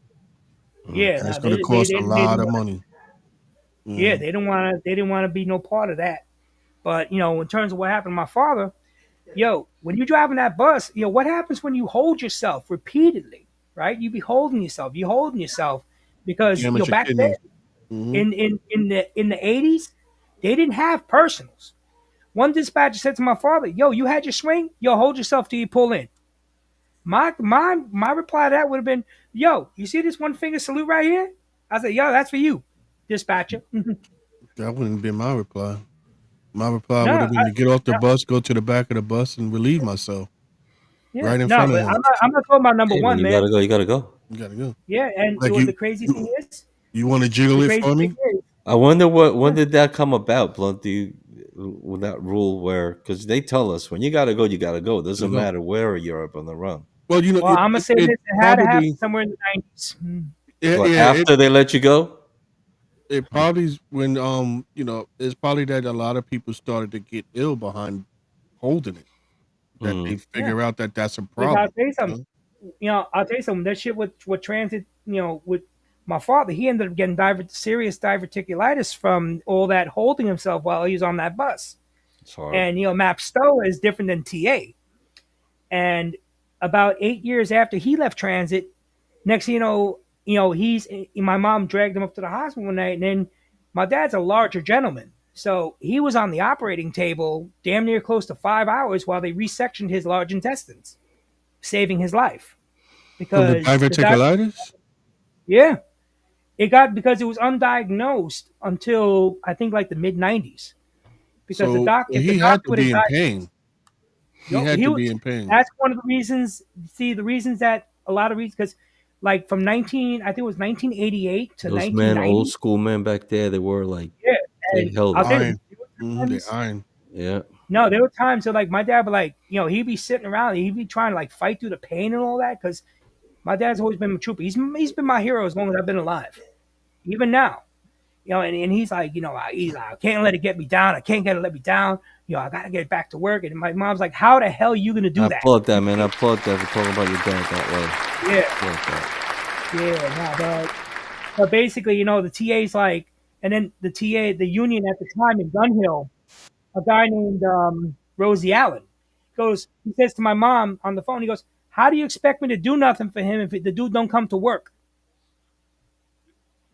Mm. Yeah. And it's No, going to they cost a didn't lot of want to. money. Yeah, Mm. they didn't want to be no part of that. But in terms of what happened to my father, when you're driving that bus, what happens when you hold yourself repeatedly, right? You be holding yourself, because Damage your back then kidneys. Hmm. in the 80s, they didn't have personals. One dispatcher said to my father, "Yo, you had your swing. Yo, hold yourself till you pull in." My reply to that would have been, "Yo, you see this one finger salute right here?" I said, "Yo, that's for you, dispatcher." That wouldn't have been my reply. My reply No, would have been to get off the bus, go to the back of the bus, and relieve myself. Yeah, right in no, front of but him. I'm not talking about number Hey, when one, you gotta man. go, you gotta go. You gotta go. Yeah, and Like the crazy thing is, you want to the jiggle it crazy for thing me? is, I wonder when yeah. did that come about, Blunt? Do you, with that rule where because they tell us when you gotta go, you gotta go. It Gotta doesn't go. matter where you're up on the run. Well, you know, Well, I'm gonna say it this: it had to happen probably somewhere in the '90s. yeah, What yeah after they let you go? it probably is when it's probably that a lot of people started to get ill behind holding it, that they Mm, Yeah, figure out that that's a because I'll problem. tell you You something. know? I'll tell you something. That shit with transit, with my father, he ended up getting serious diverticulitis from all that holding himself while he was on that bus. it's hard. And Map Stowe is different than TA. And about 8 years after he left transit, next thing he's my mom dragged him up to the hospital one night, and then my dad's a larger gentleman, so he was on the operating table damn near close to 5 hours while they resectioned his large intestines, saving his life From the because diverticulitis. yeah, it got because it was undiagnosed until I think like the mid '90s because So if the he had doctor to would have be in diagnosed, pain. He had he to was. be in pain. That's one of the reasons. See, the reasons that a lot of reasons because like from 19, I think it was 1988 to Those men, old 1990. school men back there, they were like Yeah, they and held I'll it. tell you, Iron. there were They times. iron. Yeah. No, there were times that like my dad would like, he'd be sitting around, he'd be trying to like fight through the pain and all that because my dad's always been a trooper. He's been my hero as long as I've been alive, even now. And he's like, he's like, I can't let it get me down. I can't let me down. I gotta get back to work. And my mom's like, how the hell are you gonna I do that? applaud that, man. I applaud that for talking about your dad that way. Yeah, I applaud that. yeah, no, but basically, the TA's like, and then the union at the time in Gun Hill, a guy named Rosie Allen he says to my mom on the phone, he goes, how do you expect me to do nothing for him if the dude don't come to work?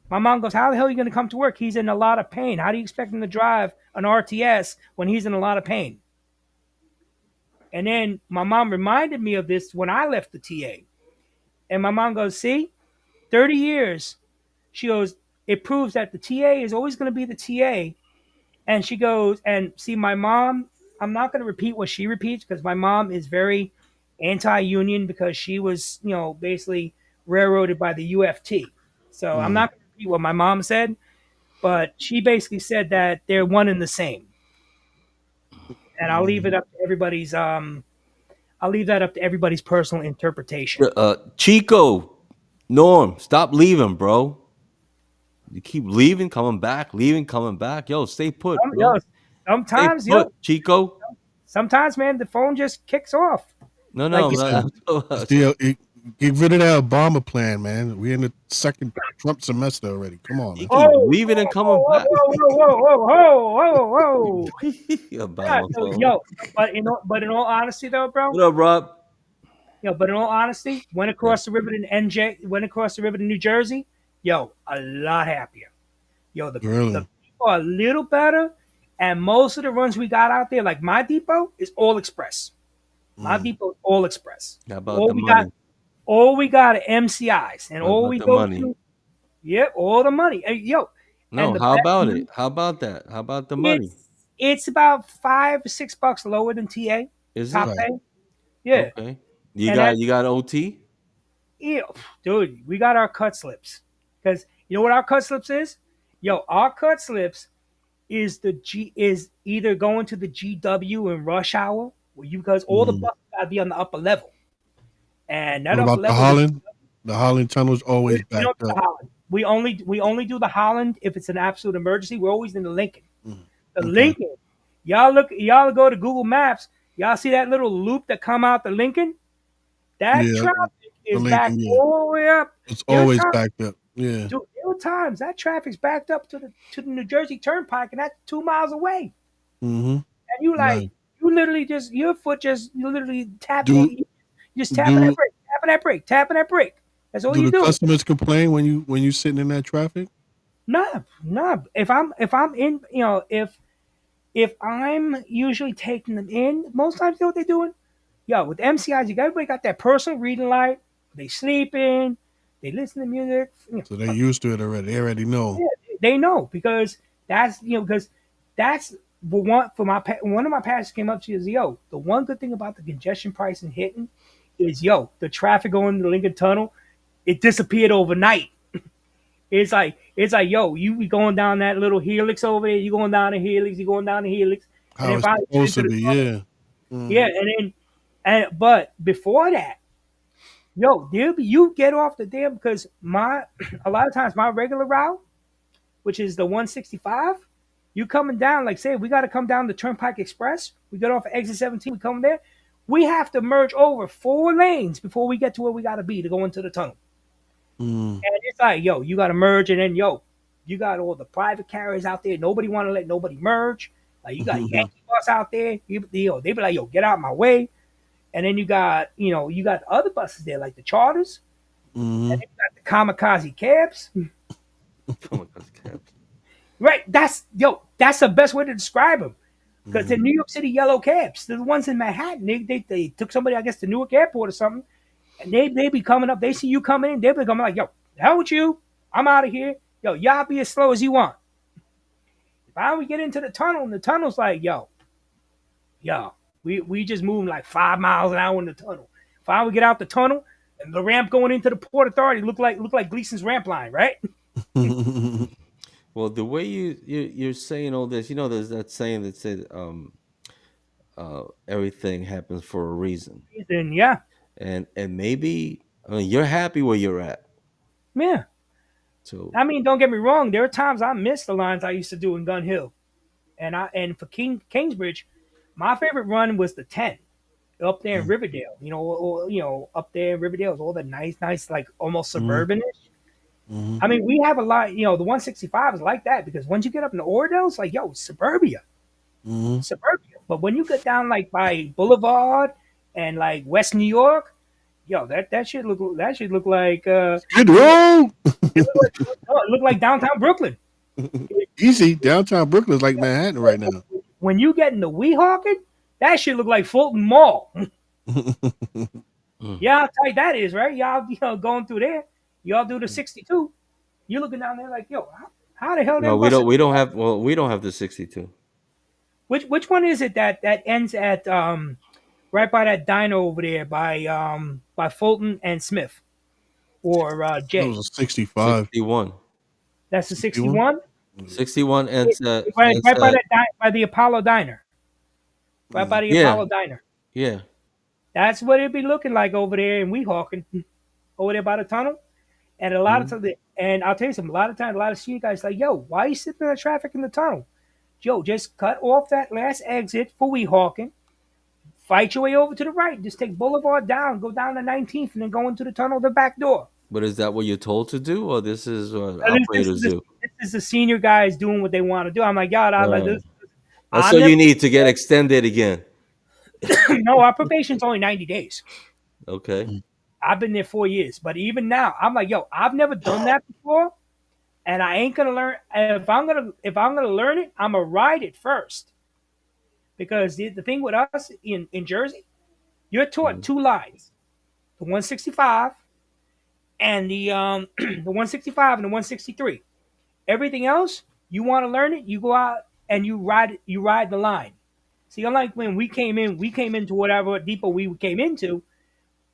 My mom goes, how the hell are you going to come to work? He's in a lot of pain. How do you expect him to drive an RTS when he's in a lot of pain? And then my mom reminded me of this when I left the TA. And my mom goes, see, 30 years. She goes, it proves that the TA is always going to be the TA. And she goes, and see, my mom, I'm not going to repeat what she repeats because my mom is very anti-union because she was, basically railroaded by the UFT. So I'm Mm. not going to repeat what my mom said, but she basically said that they're one and the same. And Mm. I'll leave that up to everybody's personal interpretation. Chico, Norm, stop leaving, bro. You keep leaving, coming back, leaving, coming back. Yo, stay put, Yo, bro. Stay sometimes, put, Chico. sometimes, man, the phone just kicks off. No, Like no, you no. said, It's the get rid of that Obama plan, man. We're in the second Trump semester already. Come on, You man. keep whoa, leaving and whoa, coming whoa, back. whoa, whoa, whoa, whoa, whoa, whoa, whoa. Yeah, Obama so phone. yo, but in all honesty though, bro, What up, Rob? but in all honesty, went Yeah. across the river to NJ, went across the river to New Jersey, yo, a lot happier. Yo, the Really? people are a little better, and most of the runs we got out there, like my depot, is all express. My Mm. depot is all express. How about All the we got, money? all we got are MCIs, and What all about we the go money? to, yeah, all the money. Hey, yo, and No, the how best about it? news, How about that? How about the money? it's about $5 or $6 lower than TA Is it? top Right. pay. Yeah, Okay. and that's You got OT? yeah, dude. We got our cut slips because you know what our cut slips is. Yo, our cut slips is either going to the GW in rush hour, because all the Mm. buses gotta be on the upper level, and that What upper about the level is Holland? The Holland tunnel's we always don't backed do the up. Holland. We only do the Holland if it's an absolute emergency. We're always in the Lincoln. Mm. The Okay. Lincoln. Y'all go to Google Maps. Y'all see that little loop that come out the Lincoln? That Yeah, traffic the is back Lincoln. Yeah, all the way up. it's There were always times, backed up. Yeah. dude, there were times that traffic's backed up to the New Jersey Turnpike, and that's 2 miles away. Mm-hmm. And you like Right. you literally just your foot just you literally tapping Do it, you just tapping that do brake, tapping that brake, tapping that brake. That's all do you the do. customers complain when you sitting in that traffic? Nah, nah. If I'm in, if I'm usually taking them in, most times you know what they're doing. Yo, with MCIs, everybody got that personal reading light. They sleeping, they listen to music. So they used to it already. They already know. Yeah, they know because that's but one of my passengers came up to us, yo, the one good thing about the congestion price in Hinton is, yo, the traffic going to the Lincoln Tunnel, it disappeared overnight. It's like, yo, you be going down that little helix over there, you going down the helix, you going down the helix, and How then it's finally get supposed into to the be, tunnel. yeah. Yeah, Mm. but before that, yo, you get off the damn because my a lot of times my regular route, which is the 165, you coming down, like say we got to come down the Turnpike Express. We get off at exit 17, we come there. We have to merge over 4 lanes before we get to where we got to be to go into the tunnel. Mm. And it's like, yo, you got to merge, and then yo, you got all the private carriers out there. Nobody want to let nobody merge. Like you got Yankee bus out there. They be like, yo, get out of my way. And then you got other buses there, like the charters, and Mm. then you got the kamikaze cabs. Oh my God, cabs. Right? That's the best way to describe them. Because the Mm. New York City yellow cabs, the ones in Manhattan, they took somebody, I guess, to Newark Airport or something, and they be coming up. They see you coming in, they be coming like, yo, the hell with you. I'm out of here. Yo, y'all be as slow as you want. Finally, we get into the tunnel, and the tunnel's like, yo, we just moving like 5 miles an hour in the tunnel. Finally, we get out the tunnel, and the ramp going into the Port Authority look like Gleason's ramp line, right? Well, the way you're saying all this, there's that saying that said, everything happens for a reason, And yeah, and maybe, I mean, you're happy where you're at. yeah. So, I mean, don't get me wrong. There are times I miss the lines I used to do in Gun Hill, and for Kingsbridge, my favorite run was the 10 up there in Riverdale. Up there in Riverdale is all the nice, like almost Mm. suburbanish. Mm. I mean, we have a lot. The 165 is like that because once you get up in the Oradell, it's like, yo, Mm. suburbia. But when you get down like by Boulevard and like West New York, yo, that should look like Skid Row. it look like downtown Brooklyn. Easy. Downtown Brooklyn is like Manhattan right now. When you get into Weehawken, that shit look like Fulton Mall. mm. Yeah, how tight that is, right? Y'all, going through there. Y'all do the 62. You looking down there like, yo, how the hell No, them we don't. buses? We don't have the 62. Which one is it that ends at right by that diner over there by Fulton and Smith or That Jay? was a 65. 61. That's the 61? 61. 61 ends Right by that by the Apollo Diner. Right by the yeah, Apollo Diner. yeah. That's what it'd be looking like over there in Weehawken, over there by the tunnel. And a lot of Mhm. times, and I'll tell you something. A lot of times, a lot of senior guys like, yo, why are you sitting in the traffic in the tunnel? Yo, just cut off that last exit for Weehawken. Fight your way over to the right. Just take Boulevard down, go down to 19th, and then go into the tunnel, the back door. But is that what you're told to do, or this is what And this is operators the, do? this is the senior guys doing what they want to do. I'm like, God, I like Uh, this. that's I'm all never. you need to get extended again. No, our probation's only 90 days. Okay. I've been there 4 years, but even now, I'm like, yo, I've never done that before, and I ain't gonna learn. And if I'm gonna learn it, I'm gonna ride it first because the thing with us in Jersey, you're taught Mhm. 2 lines: the 165 and the 165 and the 163. Everything else, you want to learn it, you go out and you ride the line. See, unlike when we came into whatever depot we came into,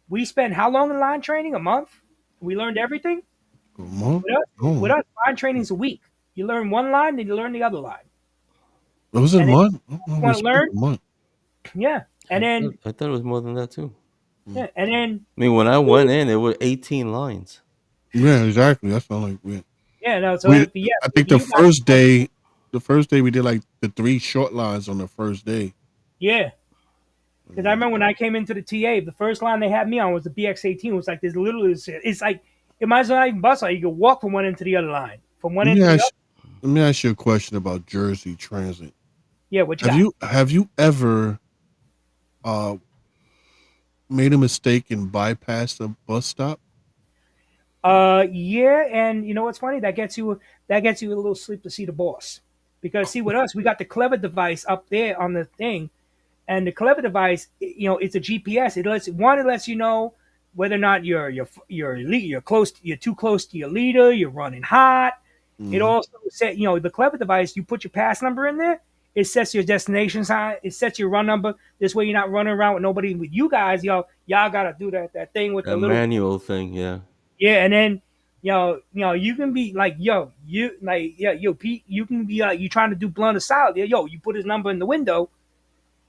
we spent how long in line training? A month. We learned everything. A month? With us, with Oh, us line training's a week. You learn one line, then you learn the other line. was it a And then month? I you want always to spent learn, a month. yeah. And then I thought it was more than that too. Mm. yeah, and then I mean, when I went in, there were 18 lines. Yeah, exactly. That's not like we. yeah, no. So We. yeah, I for think you guys, the first day we did like the 3 short lines on the first day. yeah. Because I remember when I came into the TA, the first line they had me on was the BX18. It was like this literally, it's like it might as well not even bus line. You could walk from one end to the other line, from one Let end me to the ask. other. Let me ask you a question about Jersey Transit. Yeah, what you Have got? you ever uh made a mistake and bypassed a bus stop? Yeah, and you know what's funny? That gets you a little sleep to see the boss. Because see, with us, we got the clever device up there on the thing, and the clever device, it's a GPS. It lets you know whether or not you're close, you're too close to your leader, you're running hot. It Mm-hmm. also said, the clever device, you put your pass number in there, It sets your destination sign. It sets your run number. This way you're not running around with nobody. With you guys, y'all gotta do that thing with A the little manual thing, yeah. yeah, and then you can be like you like Pete, you can be you trying to do blunt or solid. You put his number in the window,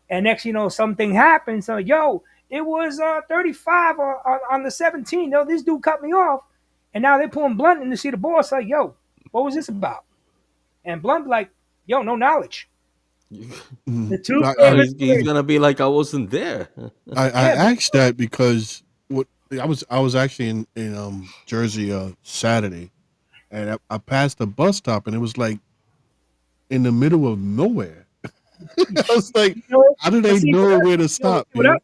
and next something happens. So it was 35 on the 17. This dude cut me off, and now they're pulling Blunt in to see the boss. Like what was this about? And Blunt like no knowledge. The two Oh, famous he's words. gonna be like I wasn't there. I Yeah, asked that because what I was actually in Jersey Saturday, and I passed a bus stop, and it was like in the middle of nowhere. I was like, how do but they see, know where to stop, with us, man?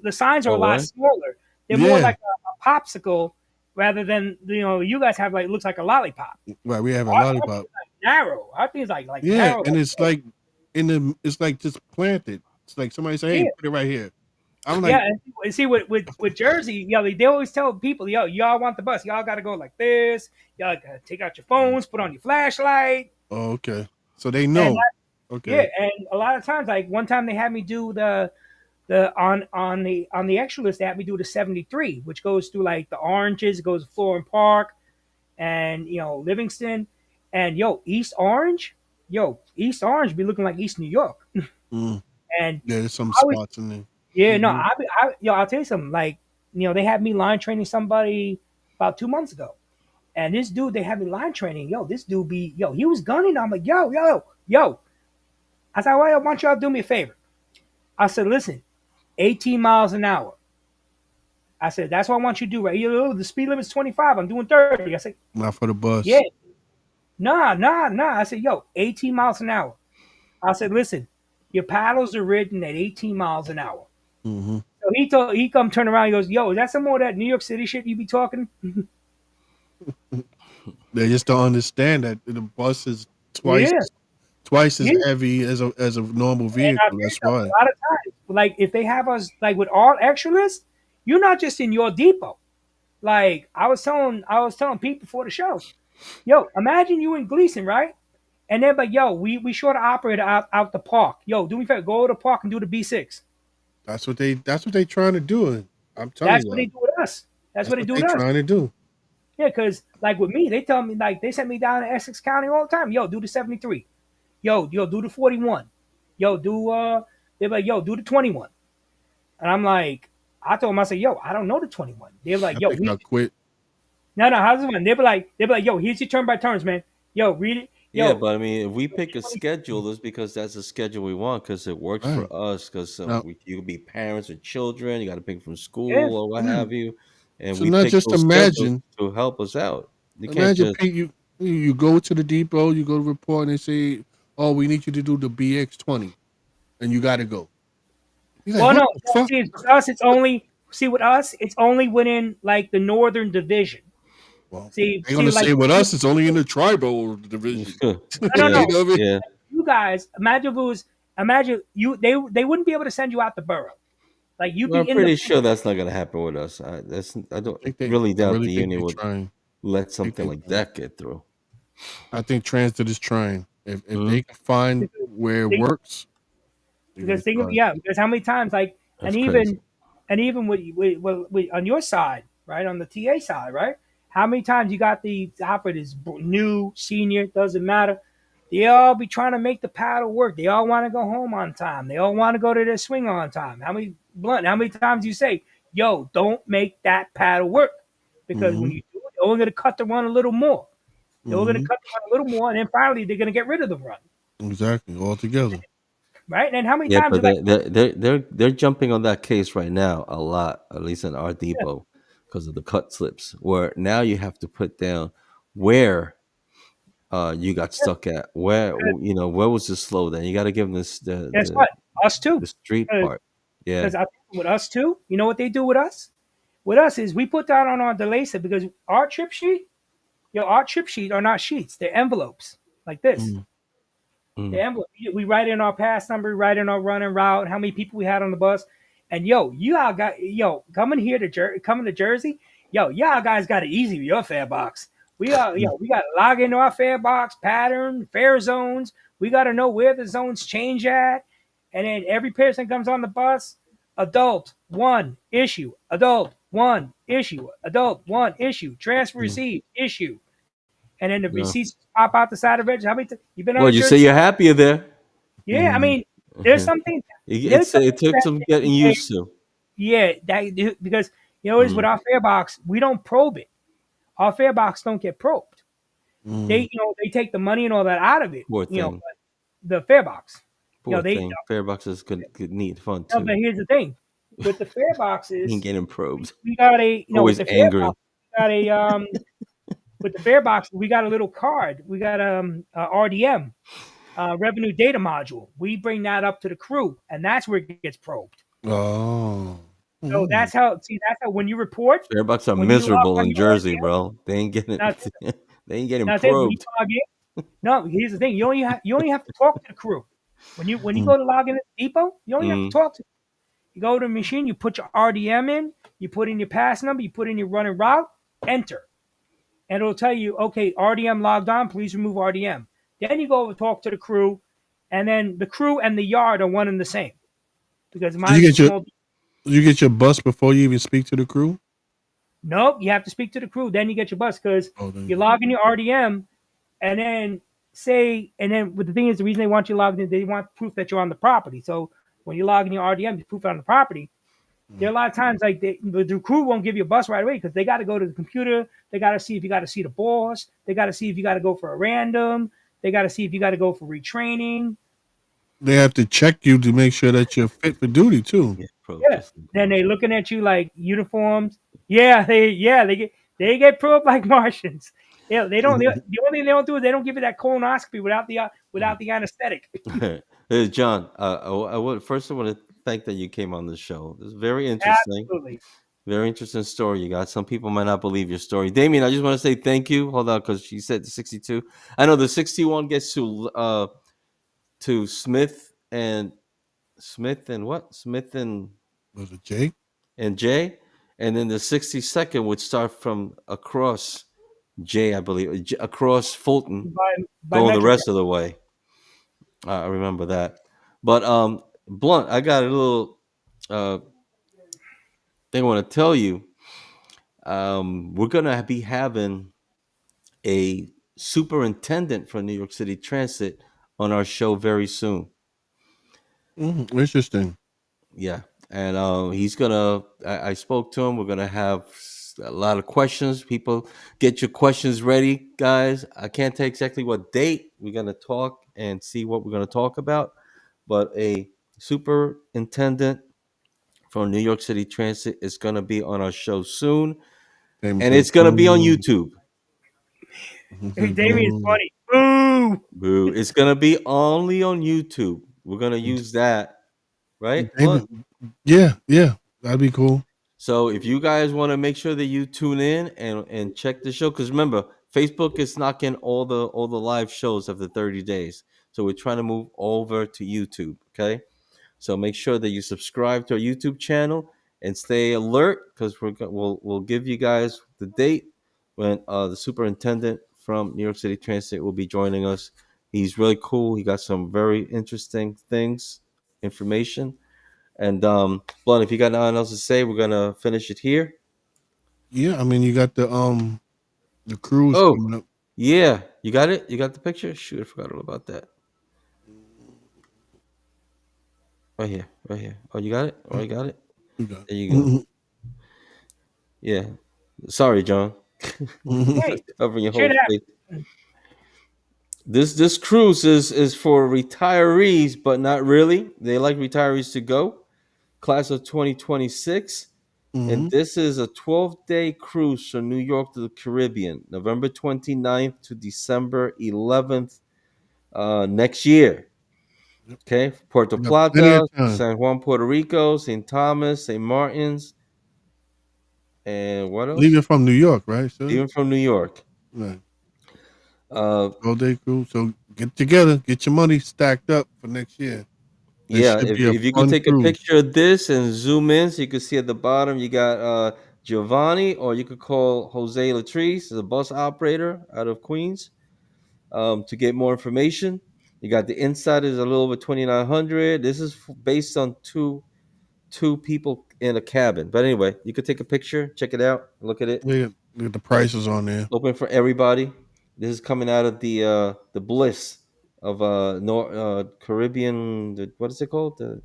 the signs are a Oh, lot what? smaller. They're more Yeah, like a popsicle rather than you guys have like looks like a lollipop. right. We have a Our thing lollipop. is like narrow. Our thing is like Yeah, narrow. and Like, it's like it's like just planted. It's like somebody say, "Hey, yeah, put it right here." I'm like, yeah. And see with Jersey, they always tell people, y'all want the bus, y'all got to go like this. Y'all gotta take out your phones, put on your flashlight, "Oh, okay." So they and know. yeah. Okay. And a lot of times, like one time they had me do the on the extra list, they had me do the 73, which goes through like the Oranges, it goes to Florham Park and Livingston, and East Orange be looking like East New York. Mm. And Yeah, there's some I was spots in there. yeah no Hmm. I'll tell you something, like they had me line training somebody about 2 months ago, and this dude they had me line training, this dude he was gunning. I'm like yo. I said, well, why don't y'all do me a favor? I said, listen, 18 miles an hour. I said, that's what I want you to do, right? The speed limit's 25. I'm doing 30. I said, Not for the yeah. bus. Nah. I said, 18 miles an hour. I said, listen, your paddles are ridden at 18 miles an hour. Hmm. So he come turn around, he goes, yo, is that some more of that New York City shit you be talking? They just don't understand that the bus is twice Yeah. twice as Yeah. heavy as a normal And I'll vehicle. tell you That's something, why. a lot of times, like if they have us like with all extra lists, you're not just in your depot. Like I was telling Pete before the show, imagine you in Gleason, right? And they're like, we short an operator out the park. Do me a favor, go to the park and do the B6. That's what they trying to do. I'm telling That's what they you, do with us. That's what that's they what do they with us. trying to do. Yeah, because like with me, they tell me like they sent me down to Essex County all the time. Do the 73. Do the 41. Do they're like, do the 21. And I'm like, I told them, I said, I don't know the 21. They're like, I think we I'll quit. no, how's this one? They'll be like, here's your turn by turns, man. Read it. Yeah, but I mean, if we pick a schedule, it's because that's the schedule we want because it works for Right us. Because now, you could be parents or children, you got to pick from yeah, school or what yeah. have you, and So we not pick just those schedules imagine. to help us out. You can't Imagine, just Pete, you go to the depot, you go to report, and they say, "Oh, we need you to do the BX20," and you got to go. You're like, well, "What no, the fuck?" see, with us, it's only with us, it's only within like the northern division. Well, they're See, gonna like say with us, it's only in the tribal division. no, yeah, You no. know what I mean? yeah. You guys, imagine if it was, imagine you, they wouldn't be able to send you out the borough. Like you'd Well, I'm be in the, pretty sure that's not going to happen with us. I I don't think they, really I doubt really the think union they're would trying. let I think something they like trying. that get through. I think transit is trying. If Hmm. they can find where it works, they're gonna because think of try. because how many times like That's crazy. and even with on your side, right, on the TA side, right, how many times you got the operators, new, senior, doesn't matter, they all be trying to make the paddle work, they all want to go home on time, they all want to go to their swing on time. How many times you say, don't make that paddle work, because when Hmm. you do it, they're only going to cut the run a little more, they're going to Hmm. cut the run a little more, and then finally they're going to get rid of the run, Exactly. All together. right? And how many Yeah, times but you're like, they're jumping on that case right now a lot, at least in our depot, because of the cut slips. Where now you have to put down where you got stuck at, where yeah, where was the slow down. You got to give them this guess what? Us the too. street part. Yeah. Because I think with us too, you know what they do with us? With us is we put that on our delay set because our trip sheet are not sheets. They're envelopes like this. Mm. The Mm. envelope. We write in our pass number, we write in our running route, how many people we had on the bus. And you all got coming here to coming to Jersey, y'all guys got it easy with your fare box. We got to log into our fare box pattern, fare zones. We got to know where the zones change at, and then every person comes on the bus. Adult one issue. Adult one issue. Adult one issue. Transfer Mm. receipt issue. And then the Yeah. receipts pop out the side of the register. How many? You've been on Well, a you say journey? you're happier there. Yeah, I Mm. mean, there's something. There's It something took that some getting used to. yeah, that because is with Mm, our fare box, we don't probe it. Our fare box don't get probed. Mm. They take the money and all that out of it. poor But thing. the fare box, Poor they thing. Fare boxes could need fun no. But too. here's the thing, with the fare He ain't boxes, getting probed. we got with Always the fare angry. box, we got a with the fare box, we got a little card. We got RDM, revenue data module. We bring that up to the crew, and that's where it gets probed. Oh. So Mm. that's how when you report, Fare boxes are when you log miserable on in your Jersey, RDM, bro. They ain't getting now, they ain't getting now say when you probed. log in, no, here's the thing. You only have to talk to the crew. When you Mm. go to log in at the depot, you only have to Mm, talk to. You go to the machine, you put your RDM in, you put in your pass number, you put in your running route, enter, and it'll tell you, okay, RDM logged on. Please remove RDM. Then you go over talk to the crew, and then the crew and the yard are one and the same because So you mine's a get your small. bus before you even speak to the crew. Nope, you have to speak to the crew. Then you get your bus because Oh, then you log in your RDM, and then but the thing is, the reason they want you logged in, they want proof that you're on the property. So when you log in your RDM, you proof on the property. There are a lot of times like the crew won't give you a bus right away because they got to go to the computer. They got to see if you got to see the boss. They got to see if you got to go for a random. They got to see if you got to go for retraining. they have to check you to make sure that you're fit for duty too. yeah, probed Yeah. just like Then they Martian. looking at you like uniforms. They get probed like Martians. Yeah, they don't. The only thing they don't do is they don't give you that colonoscopy without the anesthetic. Hey, John, I want to thank that you came on the show. It's very interesting. Absolutely. Very interesting story you got. Some people might not believe your story. Damien, I just want to say thank you. Hold on, because she said the 62. I know the 61 gets to Smith and what? Smith Was it Jake? and J, and then the 62nd would start from across J, I believe, across Fulton, By going the Metro. rest of the way. I remember that. But Blunt, I got a little uh, thing I want to tell you. We're gonna be having a superintendent for New York City Transit on our show very soon. Interesting. Yeah, and he's gonna. I spoke to him. We're gonna have a lot of questions. People, get your questions ready, guys. I can't tell exactly what date we're gonna talk and see what we're gonna talk about, but a superintendent from New York City Transit is gonna be on our show soon, Came and to it's gonna be on boom. YouTube. Hey, Damien's Boom. funny. Boo! Boo! It's gonna be only on YouTube. We're gonna use that, right, Blunt? David, yeah, yeah, that'd be cool. So if you guys want to make sure that you tune in and check the show, because remember, Facebook is knocking all the live shows after 30 days. So we're trying to move over to YouTube. Okay. So make sure that you subscribe to our YouTube channel and stay alert because we'll give you guys the date when the superintendent from New York City Transit will be joining us. He's really cool. He got some very interesting things, information. And Blunt, if you got nothing else to say, we're gonna finish it here. Yeah, I mean, you got the cruise Oh, coming up. yeah, you got it. You got the picture. Shoot, I forgot all about that. Right here, right here. Oh, you got it. Oh, you got it. You got There you go. it. Yeah. Sorry, John. Hey, Covering your shit whole happens. face. This cruise is for retirees, but not really. They like retirees to go. Class of 2026. And Mhm. this is a 12-day cruise from New York to the Caribbean, November 29th to December 11th next year. Yep. Okay. Puerto You got plenty of Plata, time. San Juan, Puerto Rico, St. Thomas, St. Martin's, and what else? Leaving from New York, right, sir? Even from New York. Right. Uh, 12-day cruise. So get together, get your money stacked up for next year. It yeah, should if, be a if you could fun take a cruise. picture of this and zoom in so you can see at the bottom, you got Giovanni, or you could call Jose Latrice, the bus operator out of Queens, to get more information. You got the inside is a little over 2,900. This is based on two people in a cabin. But anyway, you could take a picture, check it out, look at it. Look at the prices on there. Open for everybody. This is coming out of the bliss of Caribbean. What is it called? The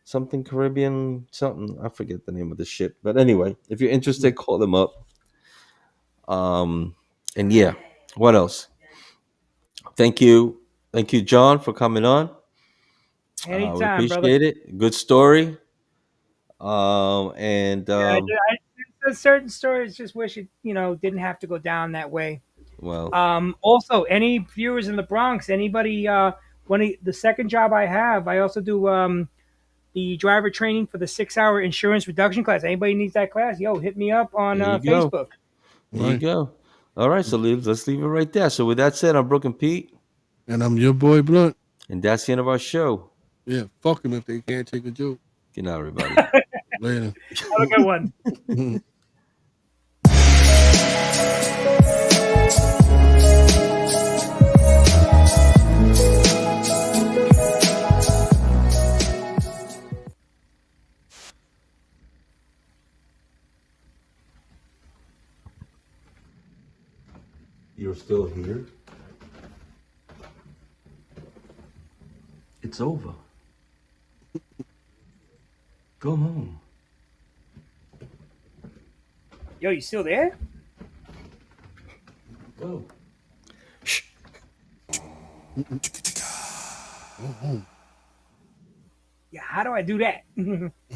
something Caribbean something. I forget the name of the ship. But anyway, if you're interested, call them up. Um, and yeah, what else? Thank you, John, for coming on. We Anytime, brother. appreciate it. Good story. And Yeah, there's certain stories just wish it, didn't have to go down that way. well, Also, any viewers in the Bronx, anybody, the second job I have, I also do the driver training for the 6 hour insurance reduction class. Anybody needs that class? Yo, hit me up on there you go. Facebook. There you Right. go. All right, so let's leave it right there. So with that said, I'm Broken Pete, And I'm your boy Blunt. and that's the end of our show. Yeah, fuck them if they can't take a joke. Good night, everybody. Later. Have a good one. You're still here? It's over. Go home. Yo, you still there? Go. Yeah, how do I do that?